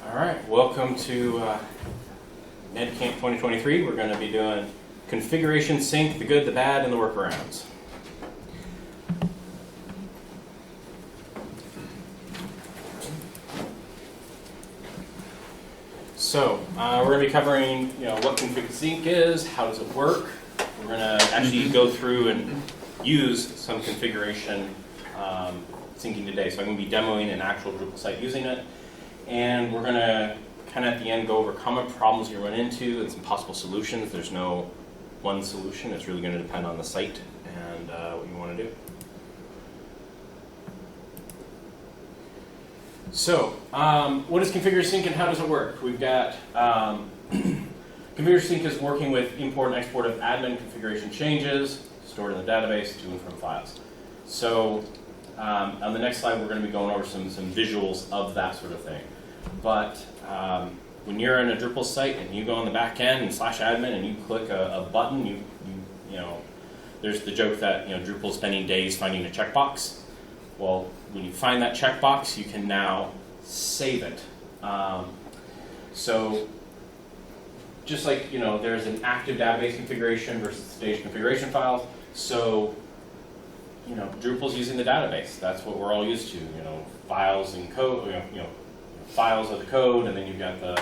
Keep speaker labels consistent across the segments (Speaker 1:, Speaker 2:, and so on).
Speaker 1: All right, welcome to NedCamp 2023. We're going to be doing configuration sync, the good, the bad, and the workarounds. So we're going to be covering, what config sync is, how does it work. We're going to actually go through and use some configuration syncing today. So I'm going to be demoing an actual Drupal site using it. And we're going to kind of at the end go over common problems you run into and some possible solutions. There's no one solution. It's really going to depend on the site and what you want to do. So what is configure sync and how does it work? We've got configure sync is working with import and export of admin configuration changes stored in the database to and from files. So on the next slide, we're going to be going over some visuals of that sort of thing. But when you're in a Drupal site and you go on the back end and /admin and you click a button, you know, there's the joke that Drupal's spending days finding a checkbox. Well, when you find that checkbox, you can now save it. So just like there's an active database configuration versus stage configuration files. So Drupal's using the database. That's what we're all used to. Files and code. Files of the code, and then you've got the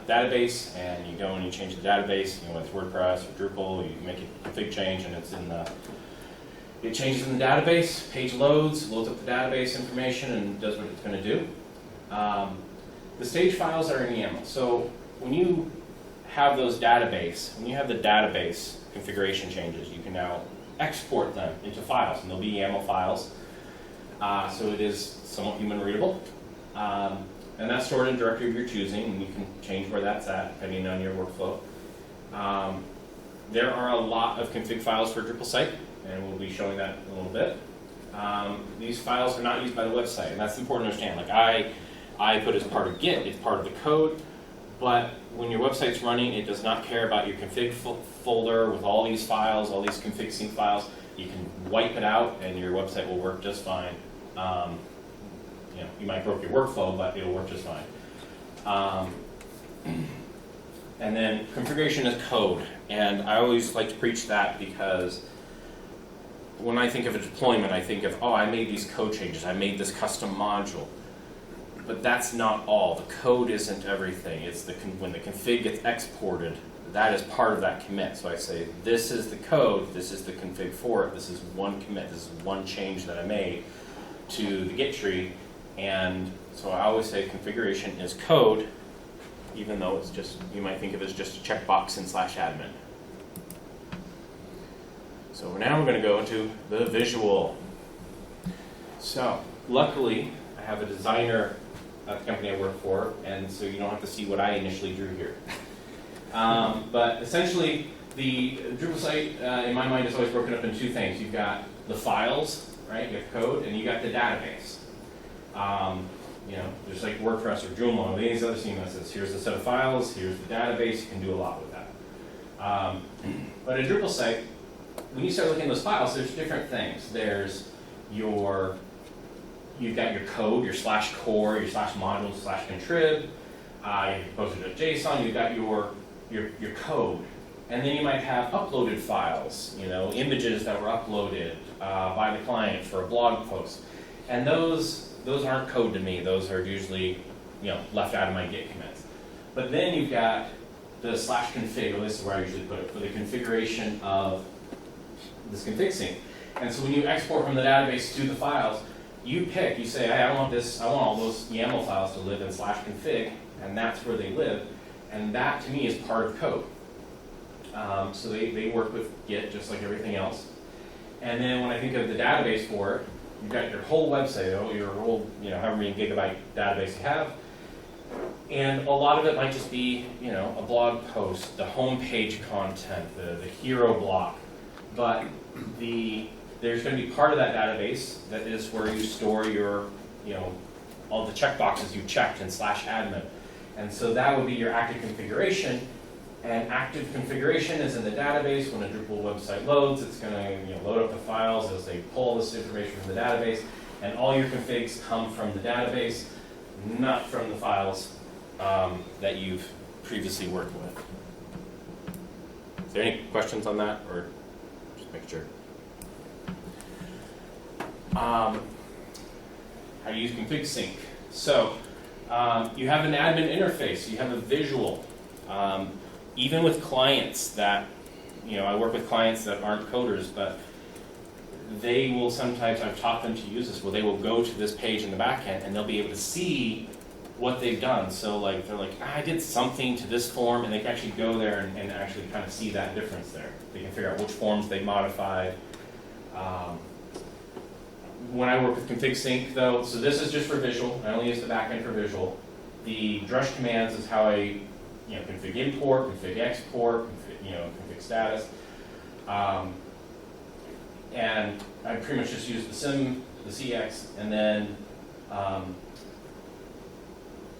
Speaker 1: database, and you go and you change the database. Whether it's WordPress or Drupal, you make a config change, and it changes in the database. Page loads up the database information, and does what it's going to do. The stage files are in YAML. So when you have the database configuration changes, you can now export them into files, and they'll be YAML files. So it is somewhat human readable. And that's stored in a directory of your choosing, and you can change where that's at depending on your workflow. There are a lot of config files for a Drupal site, and we'll be showing that in a little bit. These files are not used by the website, and that's important to understand. Like I put as part of Git, it's part of the code, but when your website's running, it does not care about your config folder with all these files, all these config sync files. You can wipe it out, and your website will work just fine. You might broke your workflow, but it'll work just fine. And then configuration is code, and I always like to preach that because when I think of a deployment, I think of, I made these code changes, I made this custom module. But that's not all. The code isn't everything. It's when the config gets exported, that is part of that commit. So I say, this is the code, this is the config for it, this is one commit, this is one change that I made to the Git tree. And so I always say configuration is code, even though it's just, you might think of it as just a checkbox in /admin. So now we're going to go into the visual. So luckily, I have a designer at the company I work for, and so you don't have to see what I initially drew here. But essentially, the Drupal site, in my mind, is always broken up into two things. You've got the files, right? You have code, and you got the database. Just like WordPress or Drupal or any of these other CMSs. Here's the set of files, here's the database, you can do a lot with that. But a Drupal site, when you start looking at those files, there's different things. There's you've got your code, your /core, your /module, /contrib, you posted to JSON, you've got your code. And then you might have uploaded files, images that were uploaded by the client for a blog post. And those aren't code to me. Those are usually left out of my Git commits. But then you've got the /config, or this is where I usually put it, for the configuration of this config sync. And so when you export from the database to the files, you say, hey, I want all those YAML files to live in /config, and that's where they live. And that to me is part of code. So they work with Git just like everything else. And then when I think of the database for it, you've got your whole website, your whole, however many gigabyte database you have. And a lot of it might just be, a blog post, the homepage content, the hero block. But there's going to be part of that database that is where you store your, all the checkboxes you checked in /admin. And so that would be your active configuration. And active configuration is in the database. When a Drupal website loads, it's going to load up the files as they pull this information from the database. And all your configs come from the database, not from the files that you've previously worked with. Is there any questions on that, or just make sure? How to use config sync. So you have an admin interface, you have a visual. Even with clients that, I work with clients that aren't coders, but they will sometimes, I've taught them to use this, where they will go to this page in the back end and they'll be able to see what they've done. So like they're like, I did something to this form, and they can actually go there and actually kind of see that difference there. They can figure out which forms they modified. When I work with config sync though, so this is just for visual, I only use the back end for visual. The drush commands is how I config import, config export, config status. And I pretty much just use the sim, the CX, and then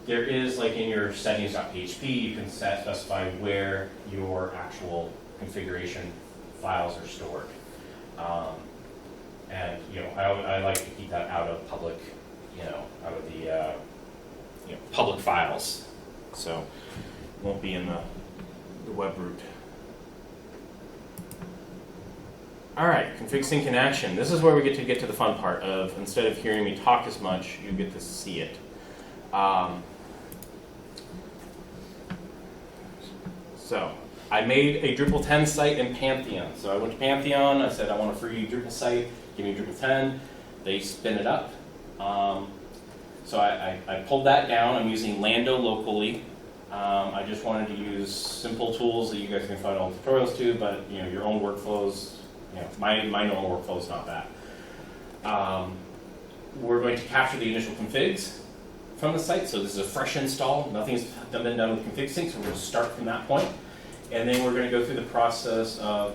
Speaker 1: there is, like in your settings.php, you can specify where your actual configuration files are stored. And I like to keep that out of public, out of the public files, so it won't be in the web root. All right, config sync in action. This is where we get to the fun part of, instead of hearing me talk as much, you get to see it. So I made a Drupal 10 site in Pantheon. So I went to Pantheon, I said I want a free Drupal site, give me Drupal 10. They spin it up. So I pulled that down. I'm using Lando locally. I just wanted to use simple tools that you guys can find all the tutorials to, but your own workflows, my own workflow is not that. We're going to capture the initial configs from the site. So this is a fresh install. Nothing's been done with config sync, so we're going to start from that point. And then we're going to go through the process of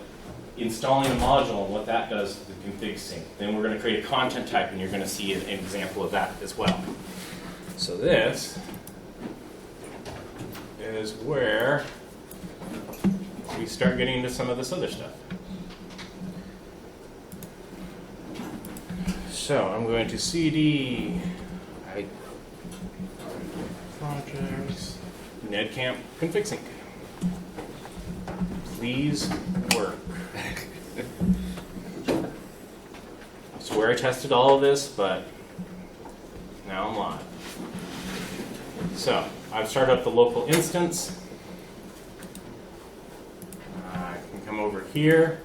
Speaker 1: installing a module and what that does to the config sync. Then we're going to create a content type, and you're going to see an example of that as well. So this is where we start getting into some of this other stuff. So I'm going to cd projects nedcamp config sync. Please work. I swear I tested all of this, but now I'm live. So I've started up the local instance. I can come over here.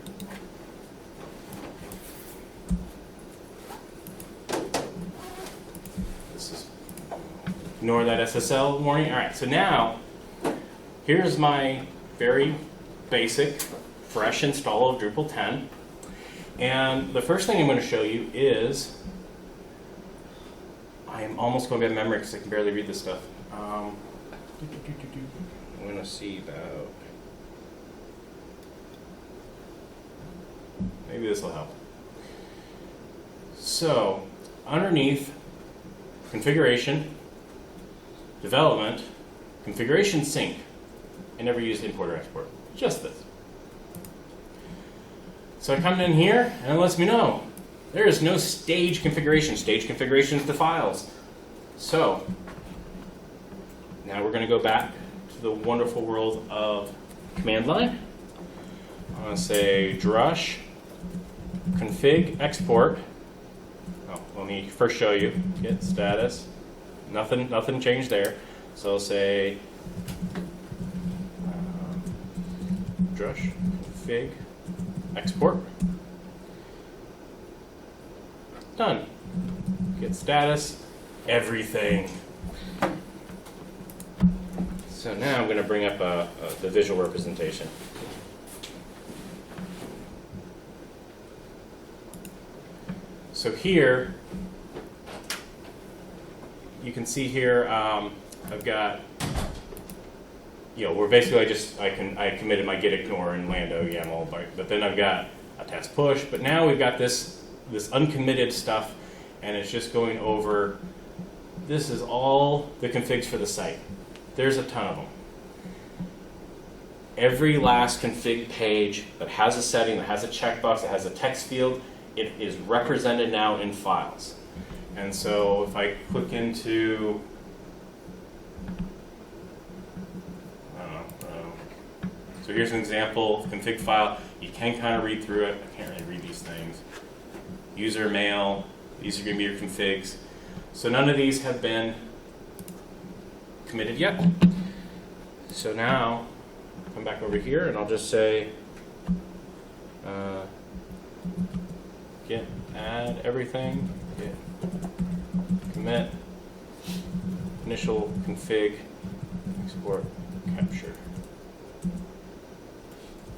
Speaker 1: Ignore that SSL warning. All right, so now here's my very basic, fresh install of Drupal 10. And the first thing I'm going to show you is, I am almost going by memory because I can barely read this stuff. I'm going to see about, maybe this will help. So underneath configuration, development, configuration sync. I never used import or export, just this. So I come in here and it lets me know there is no stage configuration. Stage configuration is the files. So now we're going to go back to the wonderful world of command line. I'm going to say drush config export. Oh, let me first show you. Get status. Nothing changed there. So I'll say drush config export. Done. Get status. Everything. So now I'm going to bring up the visual representation. So here, you can see here, I've got, we're basically I committed my git ignore in Lando YAML, but then I've got a test push. But now we've got this uncommitted stuff, and it's just going over. This is all the configs for the site. There's a ton of them. Every last config page that has a setting, that has a checkbox, that has a text field, it is represented now in files. And so if I click into here's an example config file. You can kind of read through it. I can't really read these things. User mail, these are going to be your configs. So none of these have been committed yet. So now, come back over here and I'll just say git add everything, git commit, initial config, export, capture.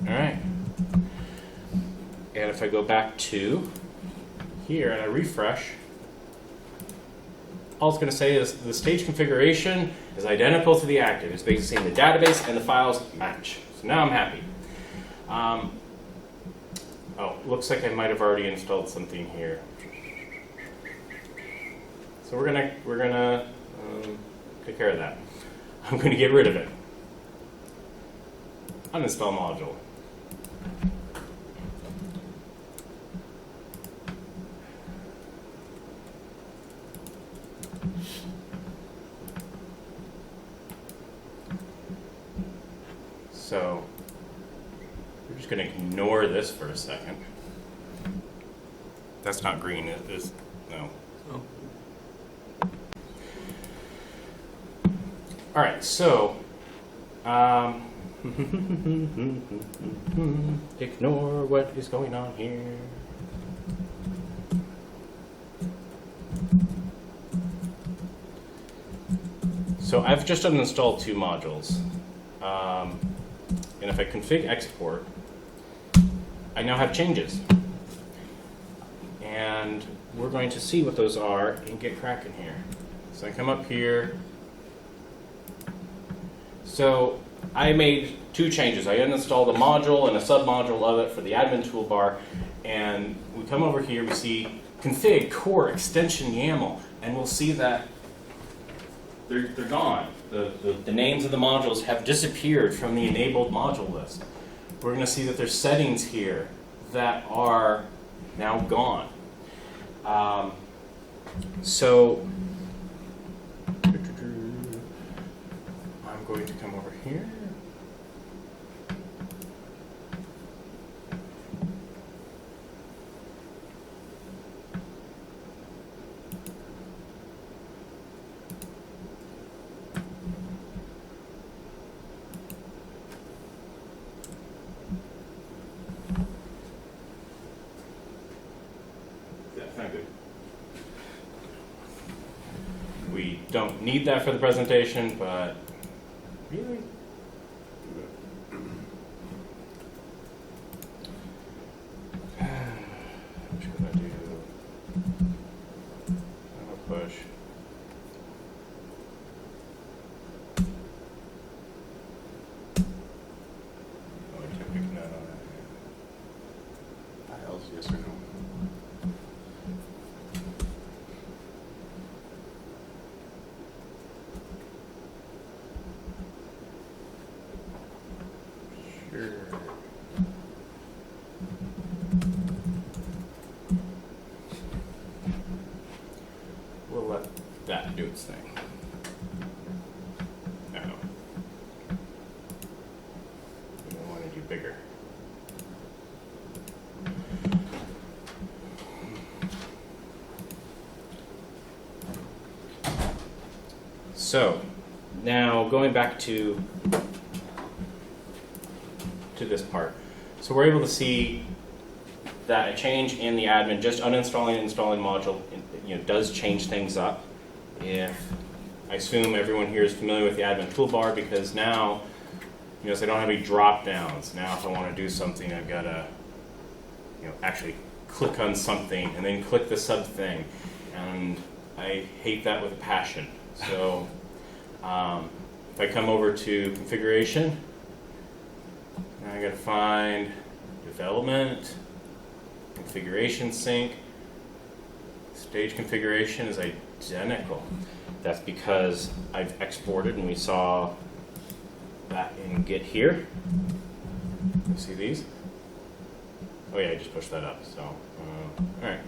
Speaker 1: All right. And if I go back to here and I refresh, all it's going to say is the stage configuration is identical to the active. It's basically saying the database and the files match. So now I'm happy. Oh, looks like I might have already installed something here. So we're gonna take care of that. I'm going to get rid of it. Uninstall module. So we're just going to ignore this for a second. That's not green, it is, no.
Speaker 2: Oh.
Speaker 1: All right, so ignore what is going on here. So I've just uninstalled 2 modules. And if I config export, I now have changes. And we're going to see what those are and get cracking here. So I come up here. So I made 2 changes. I uninstalled a module and a submodule of it for the admin toolbar. And we come over here, we see config core extension YAML. And we'll see that they're gone. The names of the modules have disappeared from the enabled module list. We're going to see that there's settings here that are now gone. So I'm going to come over here. We don't need that for the presentation, but really? I'm just gonna do a push. Oh, I can't pick that on that.
Speaker 2: Files, yes or no?
Speaker 1: Sure. We'll let that do its thing. No. We want to do bigger. So, now going back to this part. So we're able to see that a change in the admin, just uninstalling and installing module, does change things up. If I assume everyone here is familiar with the admin toolbar, because now, so I don't have any drop downs. Now, if I want to do something, I've got to, actually click on something and then click the sub thing, and I hate that with a passion. So, if I come over to configuration. I got to find development, configuration sync, stage configuration is identical. That's because I've exported, and we saw that in Git here. You see these? Oh yeah, I just pushed that up. So, all right,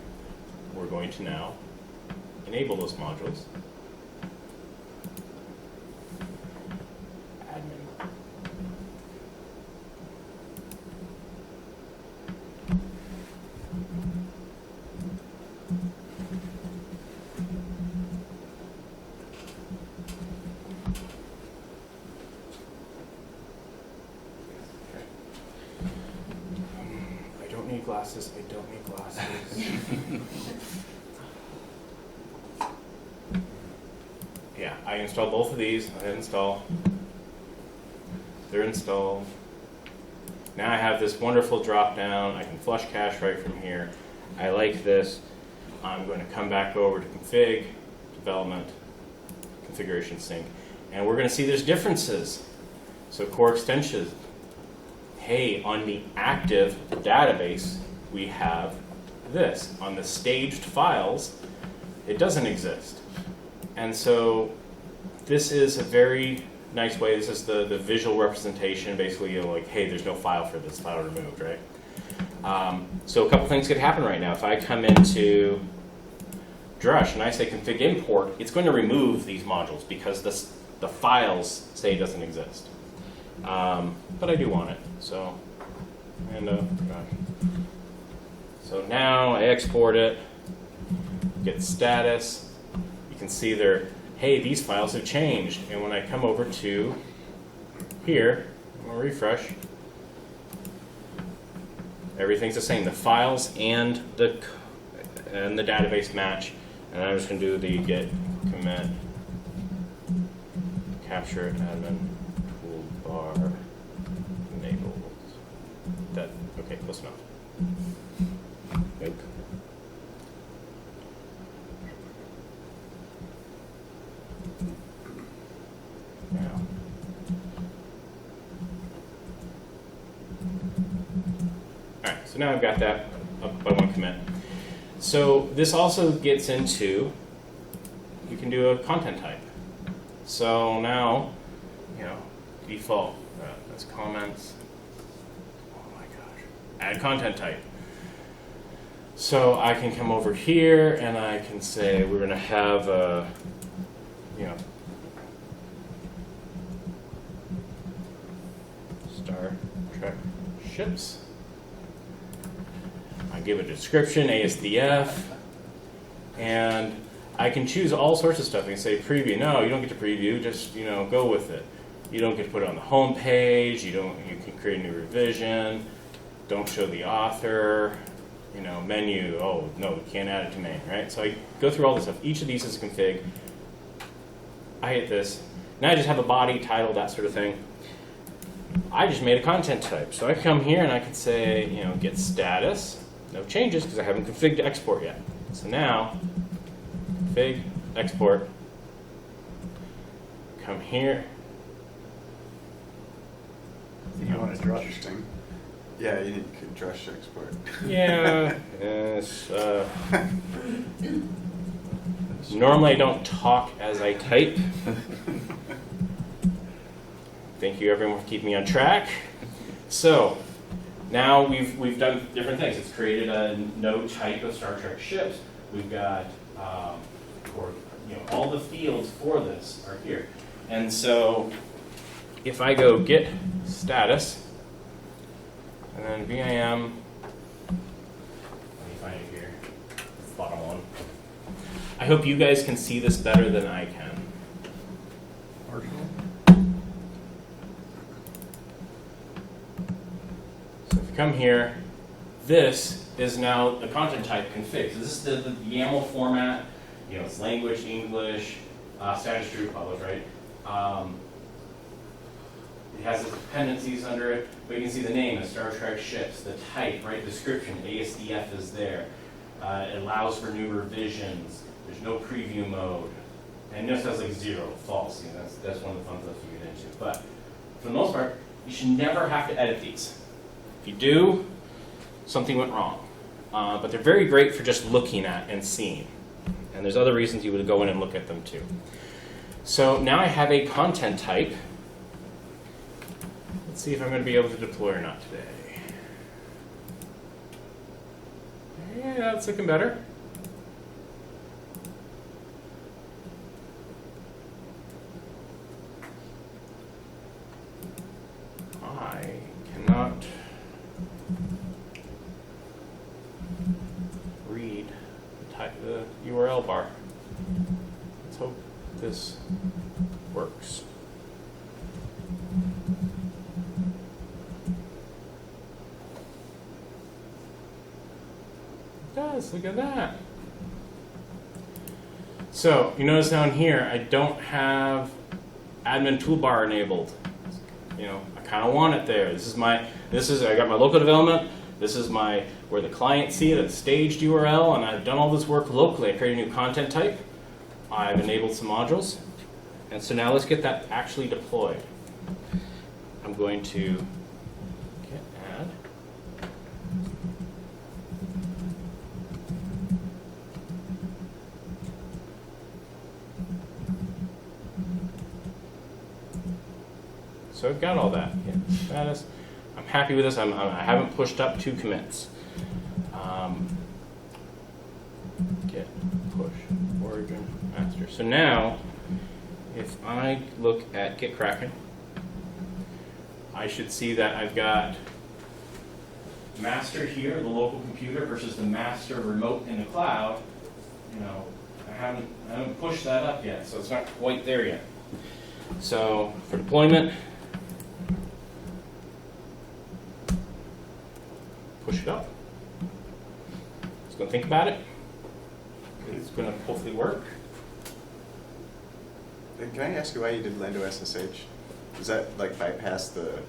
Speaker 1: we're going to now enable those modules.
Speaker 2: glasses. I don't need glasses. Yeah, I installed both of these. I hit install. They're installed. Now I have this wonderful drop down. I can flush cache right from here. I like this. I'm going to come back over to config, development, configuration sync, and we're going to see there's differences. So core extensions. Hey, on the active database, we have this. On the staged files, it doesn't exist. And so this is a very nice way. This is the visual representation. Basically, you're like, hey, there's no file for this, file removed, right? So a couple things could happen right now. If I come into Drush and I say config import, it's going to remove these modules because the files say it doesn't exist. But I do want it. So, so now I export it, get status. You can see there, hey, these files have changed. And when I come over to here, I'm going to refresh. Everything's the same. The files and the database match. And I'm just going to do the git commit capture admin toolbar enabled. That okay? Close enough. Nope. Now. All right. So now I've got that up by one commit. So this also gets into, you can do a content type. So now, default, that's comments. Oh my gosh, add content type. So I can come over here and I can say we're going to have a, Star Trek ships. I give a description, ASDF, and I can choose all sorts of stuff. I can say preview. No, you don't get to preview. Just go with it. You don't get to put it on the home page. You can create a new revision. Don't show the author. Menu. Oh no, you can't add it to main. Right. So I go through all this stuff. Each of these is a config. I hit this. Now I just have a body, title, that sort of thing. I just made a content type. So I come here and I can say get status. No changes because I haven't configured to export yet. So now, config, export, come here.
Speaker 3: You want to Drush? Interesting. Yeah, you need Drush to export.
Speaker 2: Yeah. Yes. Normally I don't talk as I type. Thank you everyone for keeping me on track. So, now we've done different things. It's created a node type of Star Trek ships. We've got, all the fields for this are here. And so if I go get status, and then VIM, let me find it here, it's the bottom one. I hope you guys can see this better than I can. Come here, this is now the content type config. So this is the YAML format, it's language, English, status true, publish, right? It has the dependencies under it, but you can see the name, the Star Trek ships, the type, right? Description, ASDF is there. It allows for new revisions. There's no preview mode. And this has like 0, false. That's one of the fun stuff you get into. But for the most part, you should never have to edit these. If you do, something went wrong. But they're very great for just looking at and seeing. And there's other reasons you would go in and look at them too. So now I have a content type. Let's see if I'm going to be able to deploy or not today. Yeah, that's looking better. I cannot read the URL bar. Let's hope this works. does. Look at that. So you notice down here, I don't have admin toolbar enabled. You know, I kind of want it there. I got my local development. This is where the client see it, a staged URL, and I've done all this work locally. I created a new content type. I've enabled some modules. And so now let's get that actually deployed. I'm going to get add. So I've got all that. Yeah, status. I'm happy with this. I haven't pushed up 2 commits. Get push origin master. So now, if I look at Get Kraken, I should see that I've got master here, the local computer, versus the master remote in the cloud. You know, I haven't pushed that up yet, so it's not quite there yet. So for deployment, push it up. It's going to think about it. It's going to hopefully work.
Speaker 3: Can I ask you why you did Lando SSH? Does that like bypass the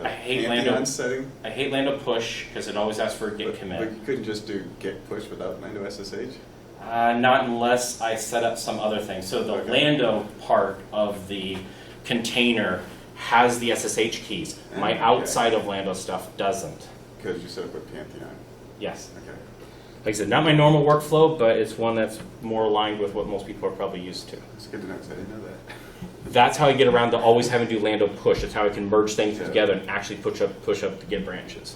Speaker 2: I hate
Speaker 3: Pantheon
Speaker 2: Lando
Speaker 3: setting?
Speaker 2: I hate Lando push because it always asks for a git commit.
Speaker 3: But you couldn't just do git push without Lando SSH?
Speaker 2: Not unless I set up some other thing. So the
Speaker 3: Okay.
Speaker 2: Lando part of the container has the SSH keys. My
Speaker 3: Okay.
Speaker 2: outside of Lando stuff doesn't.
Speaker 3: Because you set up with Pantheon.
Speaker 2: Yes.
Speaker 3: Okay.
Speaker 2: Like I said, not my normal workflow, but it's one that's more aligned with what most people are probably used to.
Speaker 3: It's good to know because I didn't know that.
Speaker 2: That's how I get around to always having to do Lando push. It's how I can merge things
Speaker 3: Yeah.
Speaker 2: together and actually push up the Git branches.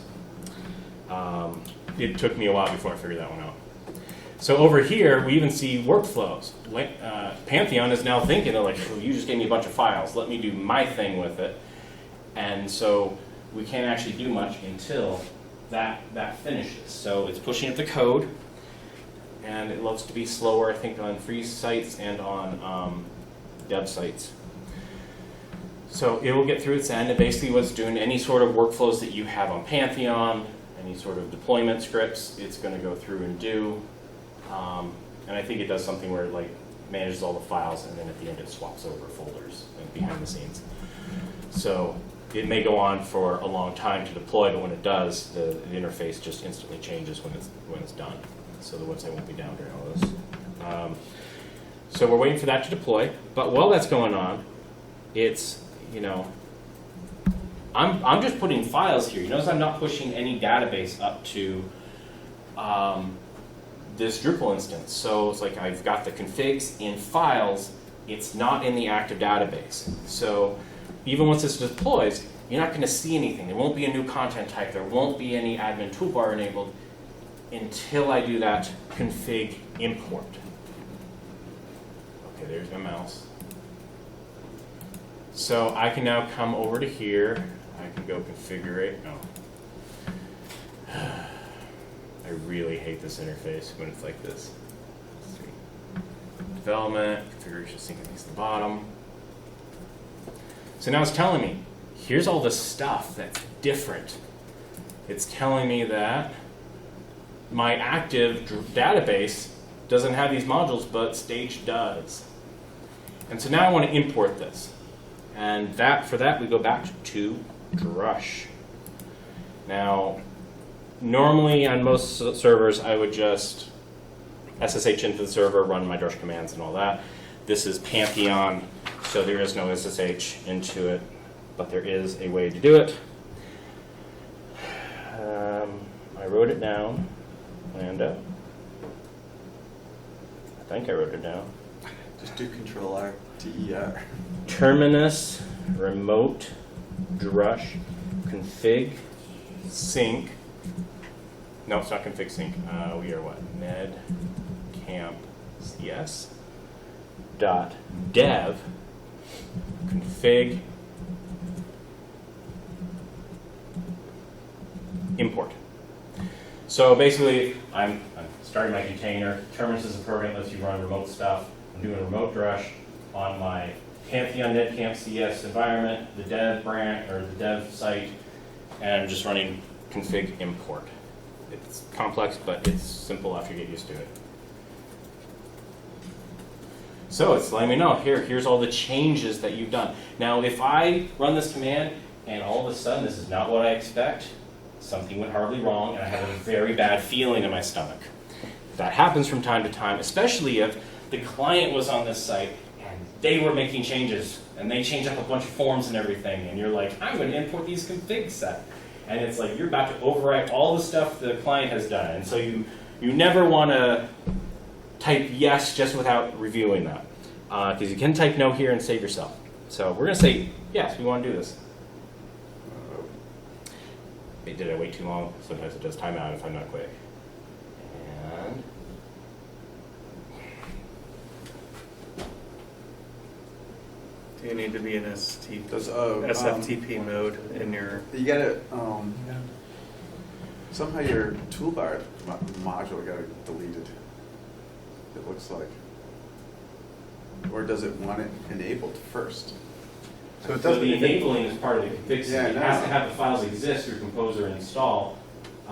Speaker 2: It took me a while before I figured that one out. So over here, we even see workflows. Pantheon is now thinking, they're like, oh, you just gave me a bunch of files. Let me do my thing with it. And so we can't actually do much until that finishes. So it's pushing up the code, and it loves to be slower, I think, on free sites and on dev sites. So it will get through its end, and basically what's doing, any sort of workflows that you have on Pantheon, any sort of deployment scripts, it's going to go through and do. And I think it does something where it like manages all the files, and then at the end it swaps over folders and behind the scenes. So it may go on for a long time to deploy, but when it does, the interface just instantly changes when it's done. So the website won't be down during all this. So we're waiting for that to deploy. But while that's going on, it's, you know, I'm just putting files here. You notice I'm not pushing any database up to this Drupal instance. So it's like I've got the configs in files. It's not in the active database. So even once this deploys, you're not going to see anything. There won't be a new content type. There won't be any admin toolbar enabled until I do that config import. Okay, there's my mouse. So I can now come over to here. I can go configure. Oh. I really hate this interface when it's like this. Let's see. Development, configuration sync against the bottom. So now it's telling me, here's all the stuff that's different. It's telling me that my active database doesn't have these modules, but Stage does. And so now I want to import this. And for that, we go back to Drush. Now, normally on most servers, I would just SSH into the server, run my Drush commands and all that. This is Pantheon, so there is no SSH into it, but there is a way to do it. I wrote it down. Lando. I think I wrote it down.
Speaker 3: Just do Control-R, T-E-R.
Speaker 2: Terminus, remote, drush, config, sync. No, it's not config sync. We are what? Ned camp cs dot dev config import. So basically, I'm starting my container. Terminus is a program that lets you run remote stuff. I'm doing remote drush on my Pantheon NetCamp CS environment, the dev branch or the dev site, and I'm just running config import. It's complex, but it's simple after you get used to it. So it's letting me know, here's all the changes that you've done. Now, if I run this command and all of a sudden this is not what I expect, something went horribly wrong and I have a very bad feeling in my stomach. That happens from time to time, especially if the client was on this site and they were making changes and they changed up a bunch of forms and everything, and you're like, I'm going to import these config set. And it's like you're about to overwrite all the stuff the client has done. And so you never want to type yes just without reviewing that. Because you can type no here and save yourself. So we're going to say, yes, we want to do this. Did I wait too long? Sometimes it does timeout if I'm not quick. And
Speaker 4: Do you need to be in SFTP mode in your...
Speaker 3: You gotta, somehow your toolbar module got deleted, it looks like. Or does it want it enabled first?
Speaker 1: So the enabling is part of the config set.
Speaker 3: Yeah,
Speaker 1: It has to have the files exist through Composer install.
Speaker 3: The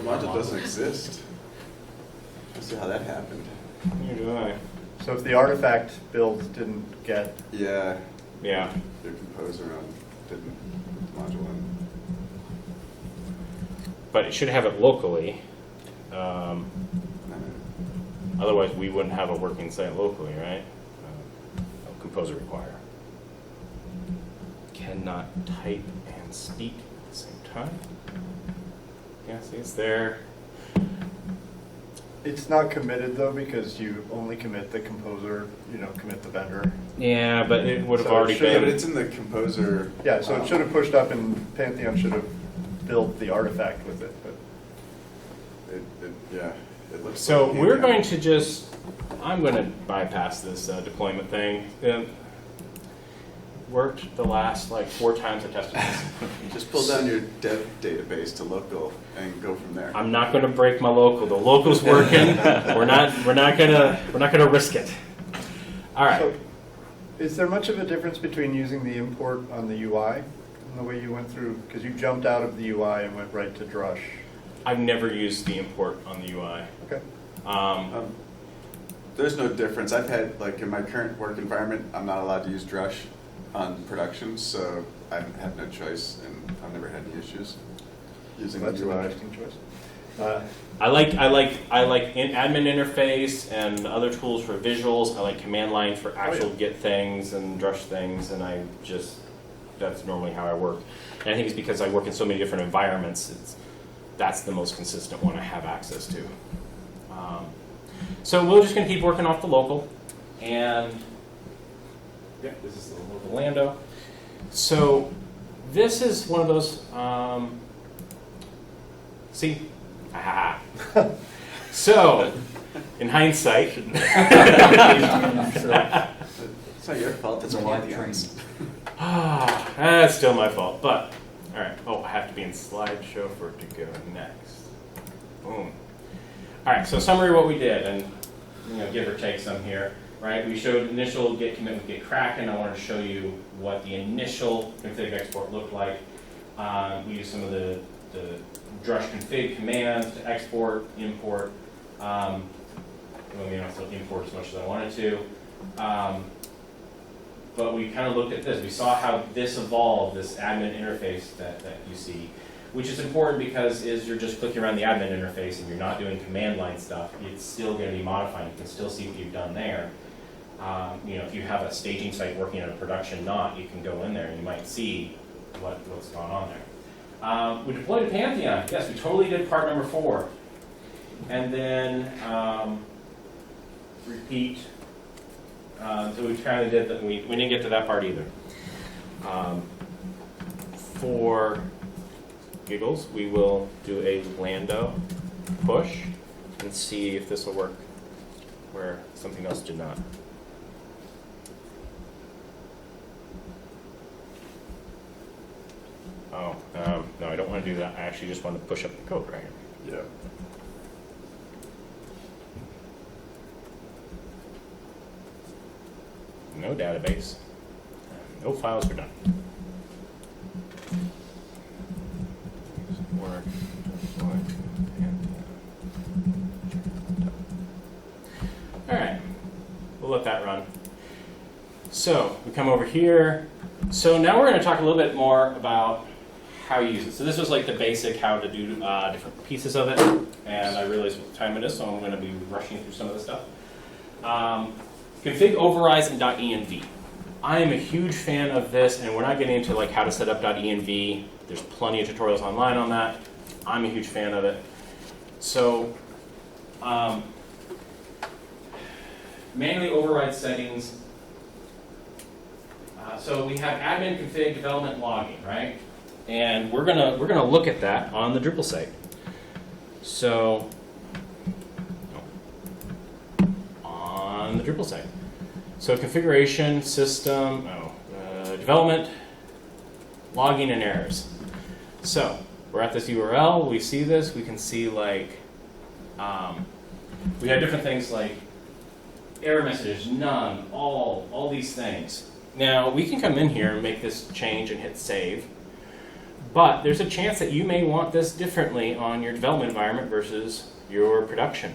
Speaker 3: module doesn't exist. Let's see how that happened.
Speaker 2: neither do I.
Speaker 5: So if the artifact build didn't get,
Speaker 3: Yeah,
Speaker 2: Yeah.
Speaker 3: your Composer didn't put the module in.
Speaker 2: But it should have it locally. Otherwise, we wouldn't have a working site locally, right? Composer require. Cannot type and speak at the same time. Yeah, see, it's there.
Speaker 5: it's not committed though, because you only commit the composer, you don't commit the vendor.
Speaker 2: Yeah, but it would have
Speaker 5: So it
Speaker 2: already
Speaker 5: should-
Speaker 3: Yeah,
Speaker 2: been.
Speaker 3: but it's in the Composer.
Speaker 5: Yeah, so it should have pushed up and Pantheon should have built the artifact with it, but.
Speaker 3: Yeah, it looks
Speaker 2: So
Speaker 3: like
Speaker 2: we're
Speaker 3: Pantheon.
Speaker 2: going to just, I'm going to bypass this deployment thing. Worked the last like 4 times I tested this.
Speaker 3: Just pull down your dev database to local and go from there.
Speaker 2: I'm not going to break my local. The local's working. we're not gonna risk it. All right.
Speaker 5: So, is there much of a difference between using the import on the UI and the way you went through, because you jumped out of the UI and went right to Drush?
Speaker 2: I've never used the import on the UI.
Speaker 5: Okay.
Speaker 3: There's no difference. I've had, like, in my current work environment, I'm not allowed to use Drush on production, so I have no choice, and I've never had any issues using
Speaker 5: That's
Speaker 3: the
Speaker 5: an
Speaker 3: UI.
Speaker 5: interesting choice.
Speaker 2: I like admin interface and other tools for visuals. I like command line for actual get things and drush things, and that's normally how I work. And I think it's because I work in so many different environments. That's the most consistent one I have access to. So we're just going to keep working off the local, and yeah, this is the local Lando. So this is one of those. See, aha. So in hindsight,
Speaker 3: It's not your fault, it's Pantheon's.
Speaker 2: that's still my fault. But all right. Oh, I have to be in slideshow for it to go next. Boom. All right, so summary of what we did, and give or take some here, right? We showed initial git commit with git kraken. I wanted to show you what the initial config export looked like. We used some of the drush config commands to export, import. I mean, also import as much as I wanted to. But we kind of looked at this. We saw how this evolved, this admin interface that you see, which is important because you're just clicking around the admin interface and you're not doing command line stuff, it's still going to be modifying. You can still see what you've done there. If you have a staging site working on a production knot, you can go in there and you might see what's going on there. We deployed to Pantheon. Yes, we totally did part number 4. And then repeat. So we kind of did that. We didn't get to that part either. For giggles, we will do a Lando push and see if this will work where something else did not. Oh, no, I don't want to do that. I actually just want to push up the code right here.
Speaker 3: Yeah.
Speaker 2: No database. No files are done. All right, we'll let that run. So we come over here. So now we're going to talk a little bit more about how you use it. So this was like the basic how to do different pieces of it, and I realize what time it is, so I'm going to be rushing through some of the stuff. Config overrides and .env. I am a huge fan of this, and we're not getting into like how to set up .env. There's plenty of tutorials online on that. I'm a huge fan of it. So manually override settings. So we have admin, config, development, logging, right? And we're gonna look at that on the Drupal site. So on the Drupal site. So configuration, system, development, logging, and errors. So we're at this URL. We see this. We can see like we have different things like error messages, none, all these things. Now, we can come in here and make this change and hit save, but there's a chance that you may want this differently on your development environment versus your production.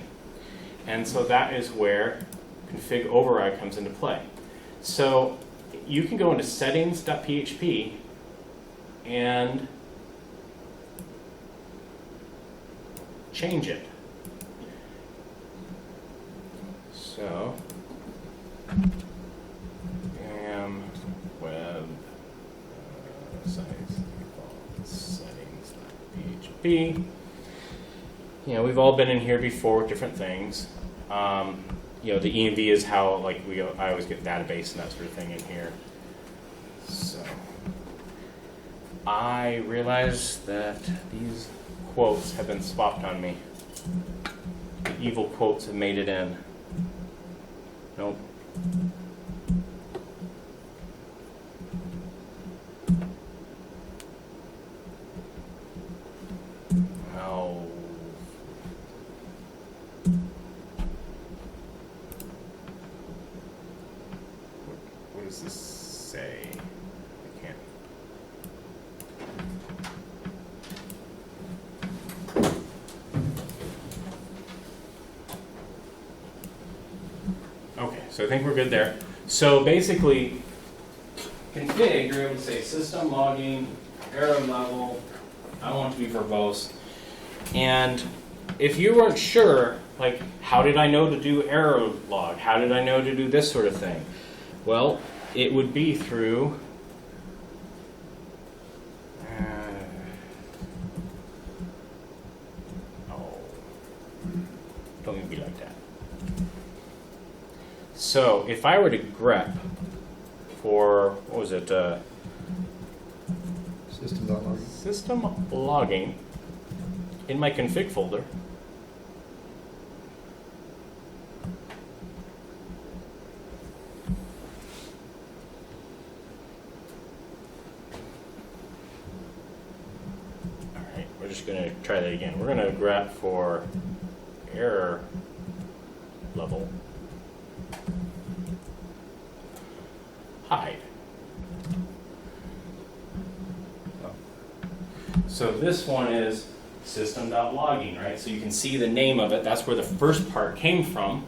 Speaker 2: And so that is where config override comes into play. So you can go into settings.php and change it. So web settings.php. You know, we've all been in here before with different things. You know, the env is how like I always get database and that sort of thing in here. So I realize that these quotes have been swapped on me. The evil quotes have made it in. Nope. Oh. What does this say? I can't. Okay, so I think we're good there. So basically, config, you're able to say system logging, error level. I want it to be verbose. And if you weren't sure, like, how did I know to do error log? How did I know to do this sort of thing? Well, it would be through don't even be like that. So if I were to grep for, what was it?
Speaker 5: System.logging.
Speaker 2: System logging in my config folder. All right, we're just going to try that again. We're going to grep for error level. Hide. So this one is system.logging, right? So you can see the name of it. That's where the first part came from.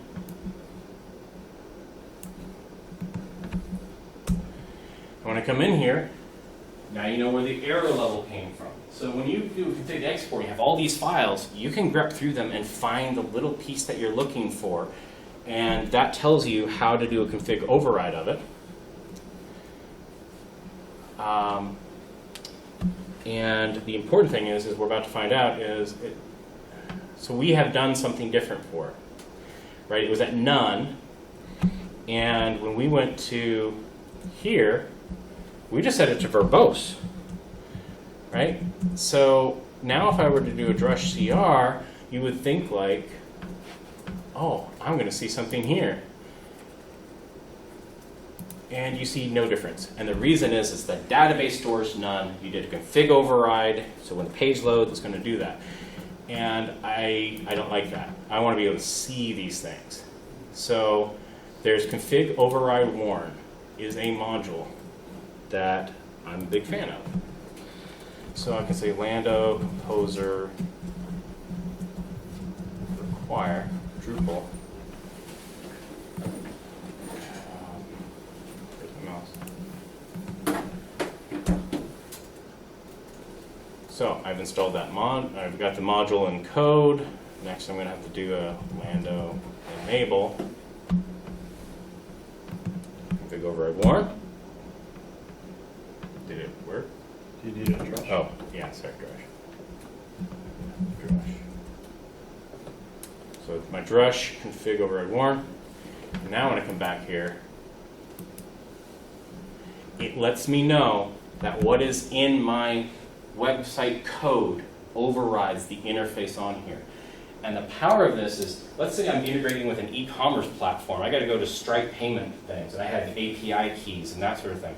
Speaker 2: When I come in here, now you know where the error level came from. So when you do config export, you have all these files. You can grep through them and find the little piece that you're looking for. And that tells you how to do a config override of it. And the important thing is we're about to find out so we have done something different for it, right? It was at none, and when we went to here, we just set it to verbose, right? So now if I were to do a drush CR, you would think like, oh, I'm going to see something here. And you see no difference. And the reason is the database stores none. You did a config override, so when the page loads, it's going to do that. And I don't like that. I want to be able to see these things. So there's config override warn is a module that I'm a big fan of. So I can say Lando composer require Drupal. Where's my mouse? So I've installed that mod. I've got the module in code. Next, I'm going to have to do a Lando enable. Config override warn. Did it work?
Speaker 5: Do you need a drush?
Speaker 2: Oh, yeah, sorry, drush. So it's my drush config override warn. And now when I come back here, it lets me know that what is in my website code overrides the interface on here. And the power of this is, let's say I'm integrating with an e-commerce platform. I got to go to Stripe payment things, and I have API keys and that sort of thing.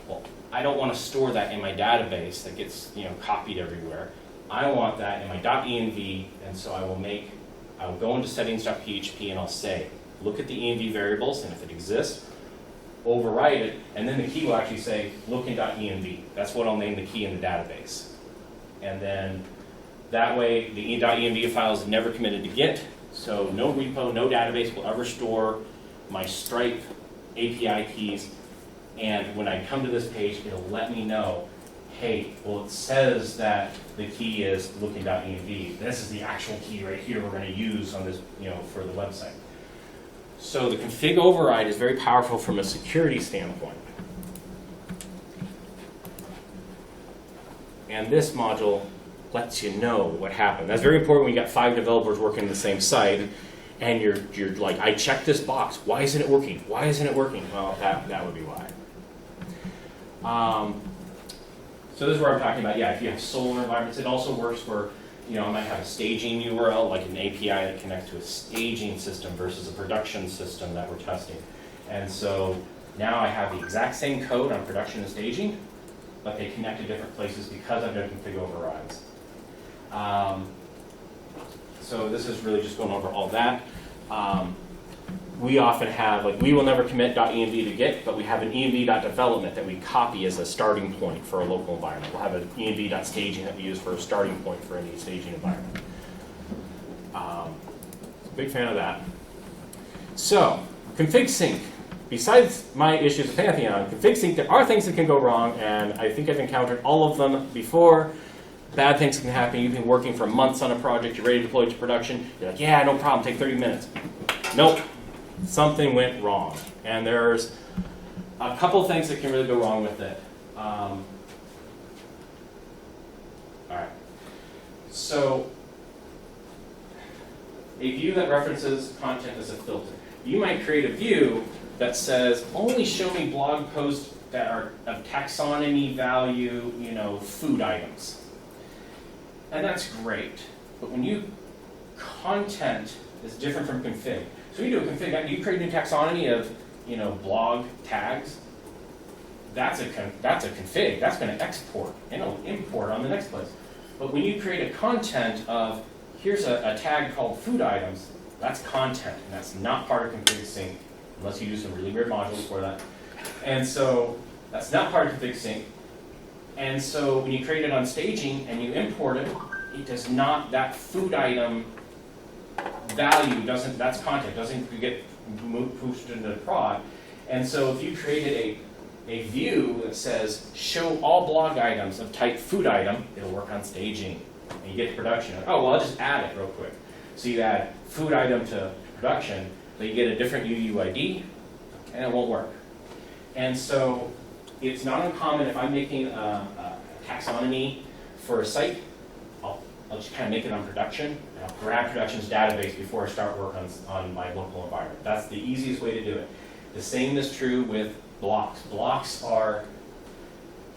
Speaker 2: Well, I don't want to store that in my database that gets copied everywhere. I want that in my .env, and so I will go into settings.php and I'll say, look at the env variables, and if it exists, overwrite it, and then the key will actually say, look in .env. That's what I'll name the key in the database. And then that way, the .env file is never committed to Git, so no repo, no database will ever store my Stripe API keys. And when I come to this page, it'll let me know, hey, well, it says that the key is looking.env. This is the actual key right here we're going to use on this, for the website. So the config override is very powerful from a security standpoint. And this module lets you know what happened. That's very important when you got 5 developers working on the same site, and you're like, I checked this box. Why isn't it working? Why isn't it working? Well, that would be why. So this is where I'm talking about, if you have solar environments, it also works for, I might have a staging URL, like an API that connects to a staging system versus a production system that we're testing. And so now I have the exact same code on production and staging, but they connect to different places because I've done config overrides. So this is really just going over all that. We often have, we will never commit .env to Git, but we have an env.development that we copy as a starting point for a local environment. We'll have an env.staging that we use for a starting point for any staging environment. Big fan of that. So, config sync. Besides my issues with Pantheon, config sync, there are things that can go wrong, and I think I've encountered all of them before. Bad things can happen. You've been working for months on a project, you're ready to deploy it to production. You're like, yeah, no problem, take 30 minutes. Nope. Something went wrong, and there's a couple of things that can really go wrong with it. All right. So, a view that references content as a filter. You might create a view that says, only show me blog posts that are of taxonomy value, food items. And that's great, but content is different from config. So you do a config, you create a new taxonomy of, blog tags. That's a config. That's going to export and it'll import on the next place. But when you create a content of, here's a tag called food items, that's content, and that's not part of config sync, unless you do some really weird modules for that. And so that's not part of config sync. And so when you create it on staging and you import it, it does not, that food item value doesn't, that's content, doesn't get pushed into the prod. And so if you created a view that says, show all blog items of type food item, it'll work on staging. And you get to production, oh, well, I'll just add it real quick. So you add food item to production, but you get a different UUID, and it won't work. And so it's not uncommon if I'm making a taxonomy for a site, I'll just kind of make it on production, and I'll grab production's database before I start work on my local environment. That's the easiest way to do it. The same is true with blocks. Blocks are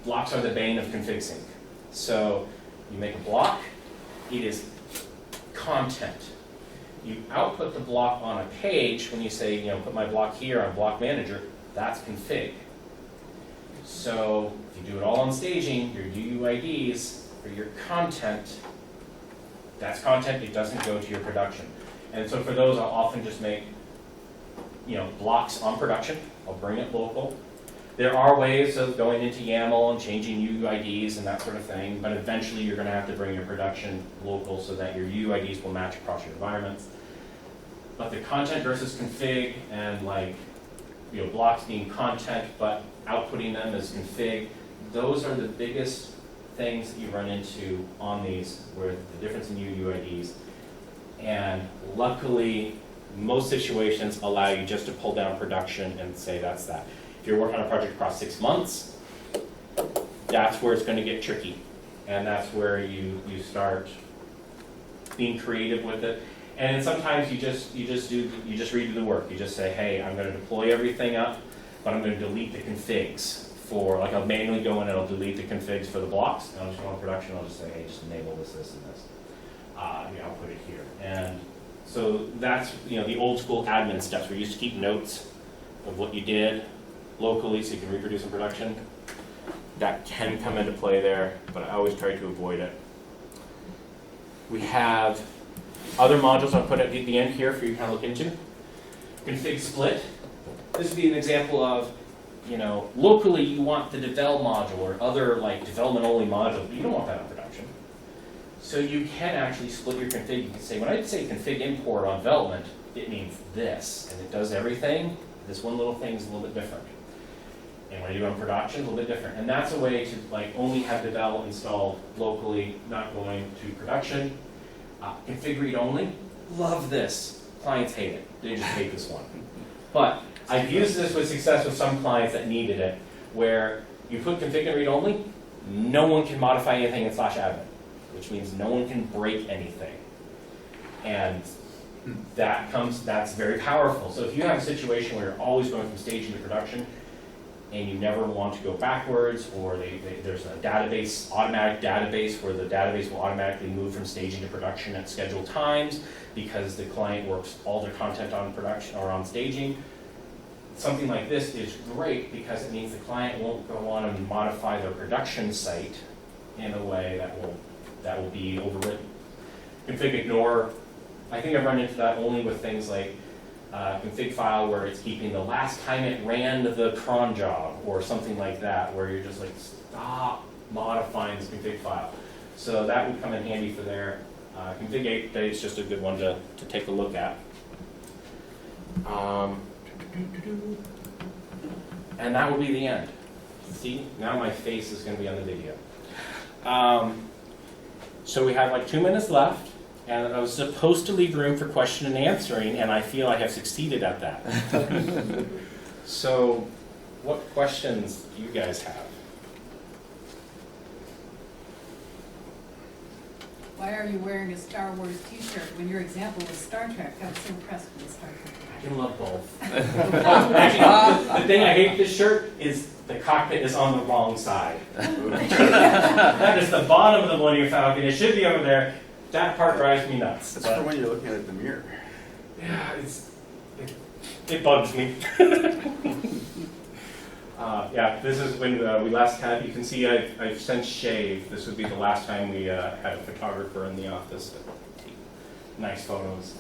Speaker 2: the bane of config sync. So you make a block, it is content. You output the block on a page when you say, put my block here on block manager, that's config. So if you do it all on staging, your UUIDs for your content, that's content, it doesn't go to your production. And so for those, I'll often just make, blocks on production. I'll bring it local.
Speaker 1: There are ways of going into YAML and changing UIDs and that sort of thing, but eventually you're going to have to bring your production local so that your UIDs will match across your environments. But the content versus config and like, you know, blocks being content but outputting them as config, those are the biggest things that you run into on these, where the difference in UIDs. And luckily, most situations allow you just to pull down production and say that's that. If you're working on a project across 6 months, that's where it's going to get tricky. And that's where you start being creative with it. And then sometimes you just redo the work. You just say, hey, I'm going to deploy everything up, but I'm going to delete the configs for, like I'll manually go in and I'll delete the configs for the blocks, and I'll just go on production, I'll just say, hey, just enable this, this, and this. Yeah, I'll put it here. And so that's, you know, the old school admin steps. We used to keep notes of what you did locally so you can reproduce in production. That can come into play there, but I always try to avoid it. We have other modules I'll put at the end here for you to kind of look into. Config split. This would be an example of, you know, locally you want the devel module or other like development only modules, but you don't want that on production. So you can actually split your config. You can say, when I say config import on development, it means this, and it does everything. This one little thing is a little bit different. And when you do it on production, a little bit different. And that's a way to like only have devel installed locally, not going to production. Config read only, love this. Clients hate it. They just hate this one. But I've used this with success with some clients that needed it, where you put config and read only, no one can modify anything in /admin, which means no one can break anything. And that's very powerful. So if you have a situation where you're always going from staging to production, and you never want to go backwards, or there's a database, automatic database, where the database will automatically move from staging to production at scheduled times because the client works all their content on production or on staging. Something like this is great because it means the client won't go on and modify their production site in a way that will be overwritten. Config ignore, I think I've run into that only with things like config file where it's keeping the last time it ran the cron job or something like that, where you're just like, stop modifying this config file. So that would come in handy for there. Config 8 is just a good one to take a look at. And that will be the end. See, now my face is going to be on the video. So we have like 2 minutes left. And I was supposed to leave room for question and answering, and I feel I have succeeded at that. So, what questions do you guys have?
Speaker 6: Why are you wearing a Star Wars t-shirt when your example was Star Trek? I was so impressed with Star Trek.
Speaker 1: I can love both. Actually, the thing I hate this shirt is the cockpit is on the wrong side. That is the bottom of the Millennium Falcon. It should be over there. That part drives me nuts.
Speaker 3: That's for when you're looking at the mirror.
Speaker 1: Yeah, it bugs me. Yeah, this is when we last had, you can see I've since shaved. This would be the last time we had a photographer in the office to take nice photos.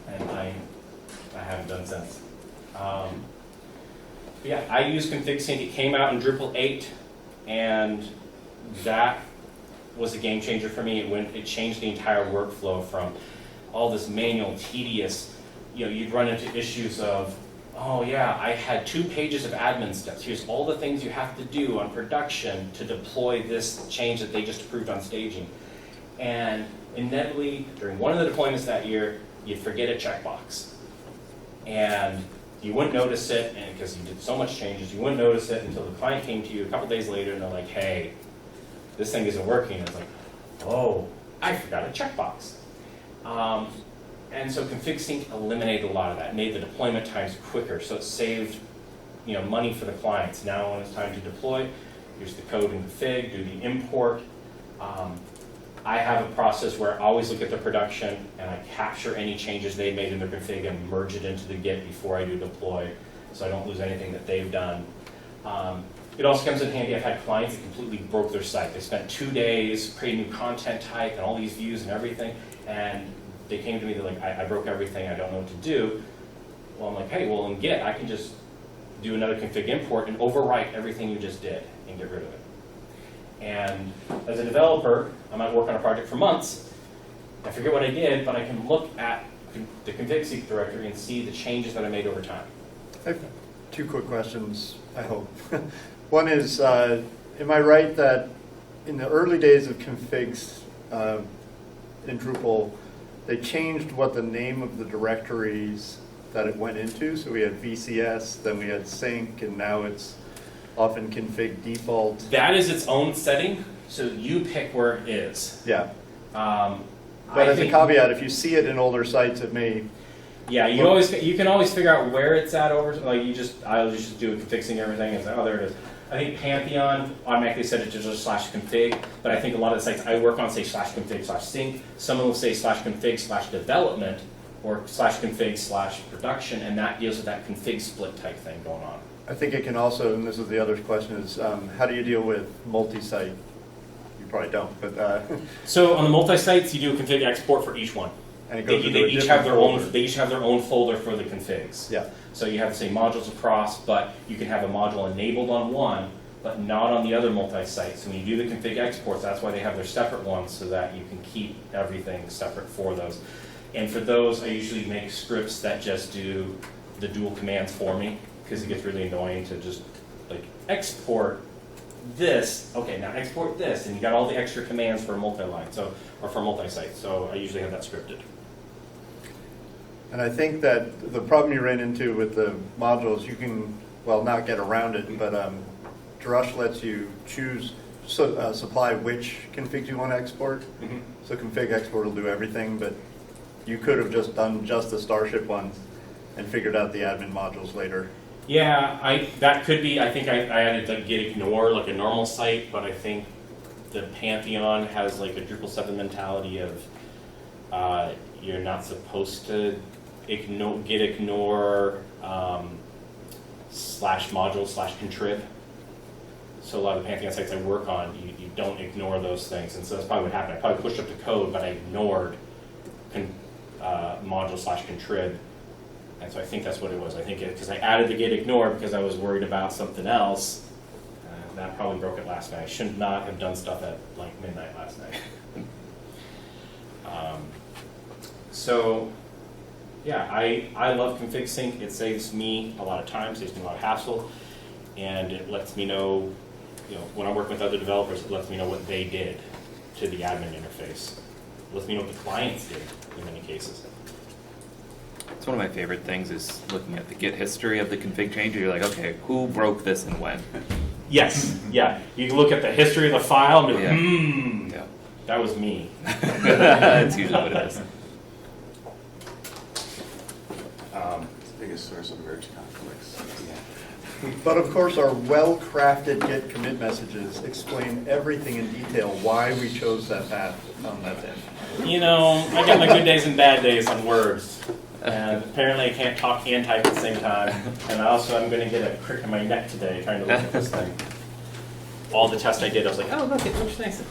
Speaker 1: And I haven't done since. Yeah, I use config sync. It came out in Drupal 8, and that was a game changer for me. It changed the entire workflow from all this manual, tedious, you'd run into issues of, oh yeah, I had 2 pages of admin steps. Here's all the things you have to do on production to deploy this change that they just approved on staging. And inevitably, during one of the deployments that year, you'd forget a checkbox. And you wouldn't notice it, and because you did so much changes, you wouldn't notice it until the client came to you a couple days later and they're like, hey, this thing isn't working. And it's like, oh, I forgot a checkbox. And so config sync eliminated a lot of that, made the deployment times quicker, so it saved money for the clients. Now when it's time to deploy, here's the code in config, do the import. I have a process where I always look at the production and I capture any changes they made in their config and merge it into the Git before I do deploy, so I don't lose anything that they've done. It also comes in handy. I've had clients that completely broke their site. They spent 2 days creating new content type and all these views and everything, and they came to me, they're like, I broke everything, I don't know what to do. Well, I'm like, hey, well in Git, I can just do another config import and overwrite everything you just did and get rid of it. And as a developer, I might work on a project for months. I forget what I did, but I can look at the config directory and see the changes that I made over time.
Speaker 5: I have 2 quick questions, I hope. One is, am I right that in the early days of configs in Drupal, they changed what the name of the directories that it went into? So we had VCS, then we had sync, and now it's often config default.
Speaker 1: That is its own setting, so you pick where it is.
Speaker 5: Yeah.
Speaker 1: But
Speaker 5: As a caveat, if you see it in older sites, it may.
Speaker 1: Yeah, you can always figure out where it's at over. Like I'll just do it fixing everything and say, oh, there it is. I think Pantheon automatically set it to just /config, but I think a lot of the sites I work on say /config/sync. Some will say /config/development or /config/production, and that deals with that config split type thing going on.
Speaker 5: I think it can also, and this is the other question, is how do you deal with multi-site? You probably don't, but.
Speaker 1: So on the multi-sites, you do a config export for each one.
Speaker 5: And it
Speaker 1: They
Speaker 5: goes into a
Speaker 1: each have
Speaker 5: different
Speaker 1: their
Speaker 5: folder.
Speaker 1: own. They each have their own folder for the configs.
Speaker 5: Yeah.
Speaker 1: So you have, say, modules across, but you can have a module enabled on one, but not on the other multi-site. So when you do the config exports, that's why they have their separate ones, so that you can keep everything separate for those. And for those, I usually make scripts that just do the dual commands for me, because it gets really annoying to just like export this. Okay, now export this, and you got all the extra commands for multi-line, or for multi-site. So I usually have that scripted.
Speaker 5: And I think that the problem you ran into with the modules, you can, well, not get around it, but Drush lets you choose, supply which configs you want to export.
Speaker 1: Mm-hmm.
Speaker 5: So config export will do everything, but you could have just done just the Starship ones and figured out the admin modules later.
Speaker 1: Yeah, that could be. I think I added like get ignore like a normal site, but I think the Pantheon has like a Drupal 7 mentality of you're not supposed to ignore /module/contrib. So a lot of the Pantheon sites I work on, you don't ignore those things, and so that's probably what happened. I probably pushed up the code, but I ignored module/contrib. And so I think that's what it was. I think because I added the get ignore because I was worried about something else. That probably broke it last night. I should not have done stuff at like midnight last night. So yeah, I love config sync. It saves me a lot of time, saves me a lot of hassle, and it lets me know, when I work with other developers, it lets me know what they did to the admin interface. It lets me know what the clients did in many cases.
Speaker 7: It's one of my favorite things is looking at the Git history of the config change. You're like, okay, who broke this and when?
Speaker 1: Yes, yeah. You can look at the history of the file and be like,
Speaker 7: Yeah.
Speaker 1: that was me.
Speaker 7: That's usually what it is.
Speaker 3: It's the biggest source of merge conflicts.
Speaker 5: But of course, our well-crafted Git commit messages explain everything in detail why we chose that path on that end.
Speaker 1: I got my good days and bad days on words. And apparently I can't talk and type at the same time. And also I'm going to get a crick in my neck today trying to look at this thing. All the tests I did, I was like, oh, look, it looks nice.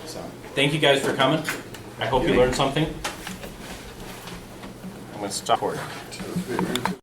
Speaker 1: So, thank you guys for coming. I hope you learned something. I'm going to stop recording.